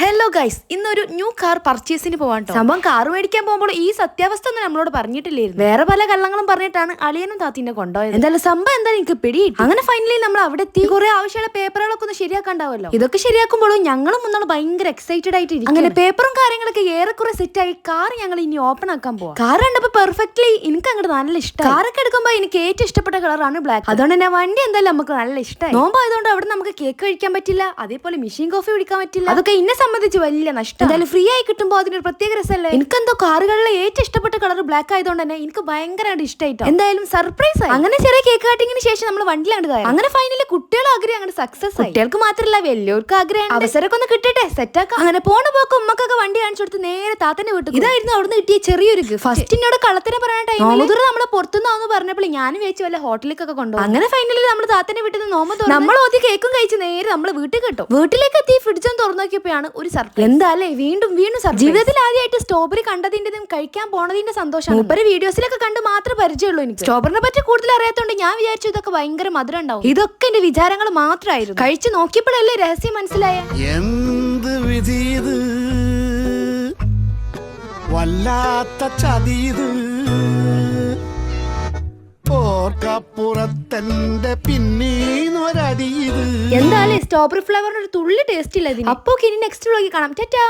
Hello guys, ഇന്നൊരു new car പർച്ചേസിന് പോവാൻ സംഭവം കാർ മേടിക്കാൻ പോകുമ്പോൾ ഈ സത്യാവസ്ഥ ഒന്നും നമ്മളോട് പറഞ്ഞിട്ടില്ലായിരുന്നു. വേറെ പല കള്ളങ്ങളും പറഞ്ഞിട്ടാണ് അളിയനും താത്തിന്റെ കൊണ്ടുപോയത്. എന്തായാലും സംഭവം എന്തായാലും എനിക്ക് പിടിയിട്ടു. അങ്ങനെ ഫൈനലി നമ്മൾ അവിടെ എത്തി. കുറെ ആവശ്യമുള്ള പേപ്പറുകളൊക്കെ ഒന്ന് ശരിയാക്കാണ്ടാവല്ലോ. ഇതൊക്കെ ശരിയാക്കുമ്പോഴും ഞങ്ങളും മുന്നാൾ ഭയങ്കര എക്സൈറ്റഡ് ആയിട്ട് ഇരിക്കും. അങ്ങനെ പേപ്പറും കാര്യങ്ങളൊക്കെ ഏറെക്കുറെ സെറ്റ് ആയി കാർ ഞങ്ങൾ ഇനി ഓപ്പൺ ആക്കാൻ പോവാം. കാർ കണ്ടപ്പോ പെർഫെക്റ്റ്ലി എനിക്ക് അങ്ങോട്ട് നല്ല ഇഷ്ടം. കാറൊക്കെ എടുക്കുമ്പോൾ എനിക്ക് ഏറ്റവും ഇഷ്ടപ്പെട്ട കളറാണ് ബ്ലാക്ക്. അതുകൊണ്ട് തന്നെ വണ്ടി എന്തായാലും നമുക്ക് നല്ല ഇഷ്ടമായി. നോമ്പായതുകൊണ്ട് അവിടെ നമുക്ക് കേക്ക് കഴിക്കാൻ പറ്റില്ല, അതേപോലെ മെഷീൻ കോഫി കുടിക്കാൻ പറ്റില്ല. അതൊക്കെ എന്നെ സംബന്ധിച്ച് വലിയ നഷ്ടം. എന്തായാലും ഫ്രീ ആയി കിട്ടുമ്പോൾ അതിനൊരു പ്രത്യേക രസമല്ലേ. എനിക്കെന്തോ കാറുകളിലെ ഏറ്റവും ഇഷ്ടപ്പെട്ട കളർ ബ്ലാക്ക് ആയതുകൊണ്ട് തന്നെ എനിക്ക് ഭയങ്കരമായിട്ട് ഇഷ്ടമായിട്ടോ. എന്തായാലും സർപ്രൈസ് ആയി. അങ്ങനെ ചെറിയ കേക്ക് കട്ടിങ്ങിന് ശേഷം നമ്മൾ വണ്ടിയിലാണ്ട് കയറി. അങ്ങനെ ഫൈനലി കുട്ടികളുടെ ആഗ്രഹം അങ്ങനെ സക്സസ് ആയി. കുട്ടികൾക്ക് മാത്രമല്ല വലിയവർക്ക് ആഗ്രഹം. അവസരമൊക്കെ ഒന്ന് കിട്ടട്ടെ, സെറ്റാക്കാം. അങ്ങനെ പോണ പോക്ക് ഉമ്മക്കൊക്കെ വണ്ടി കാണിച്ചു കൊടുത്ത് നേരെ താത്തന്നെ വിട്ടു. ഇതായിരുന്നു അവിടുന്ന് കിട്ടിയ ചെറിയൊരു ഫസ്റ്റിനോട് കള്ളത്തിനെ പറയാൻ ടൈം നമ്മളെ പുറത്തുനിന്നാന്ന് പറഞ്ഞപ്പോൾ ഞാൻ വെച്ച് വല്ല ഹോട്ടലിലേക്കൊക്കെ കൊണ്ടുപോകും. അങ്ങനെ ഫൈനലി നമ്മൾ താത്തന്നെ വിട്ടുന്ന നോമ്പ് നമ്മൾ ഓതി കേക്കും കഴിച്ച് നേരെ നമ്മൾ വീട്ടിൽ കിട്ടും. വീട്ടിലേക്ക് എത്തി ഫ്രിഡ്ജും തുറന്നു നോക്കിയപ്പോഴാണ് ഒരു സർപ്രൈസ്. എന്തായാലേ വീണ്ടും ജീവിതത്തിൽ ആദ്യമായിട്ട് സ്ട്രോബെറി കണ്ടതിന്റെതും കഴിക്കാൻ പോണതിന്റെ സന്തോഷം മൂപ്പര് വീഡിയോസിലൊക്കെ കണ്ട് മാത്രമേ പരിചയമുള്ളൂ. എനിക്ക് സ്ട്രോബെറിനെ പറ്റി കൂടുതൽ അറിയാത്തോണ്ട് ഞാൻ വിചാരിച്ചു ഇതൊക്കെ ഭയങ്കര മധുരം ഉണ്ടാവും. ഇതൊക്കെ എന്റെ വിചാരങ്ങൾ മാത്രമായിരുന്നു. കഴിച്ചു നോക്കിയപ്പോഴല്ലേ രഹസ്യം മനസ്സിലായ. എന്ത് വിധിയത്, വല്ലാത്ത ചതിയത്, ഓർക്കപ്പുറത്തെന്റെ പിന്നീന്നൊരടിയത്. എന്തായാലും സ്ട്രോബെറി ഫ്ലേവറിന് ഒരു തുള്ളി ടേസ്റ്റ് ഇല്ല. അപ്പൊ ഇനി നെക്സ്റ്റ് വ്ലോഗിൽ കാണാം. ടാറ്റാ.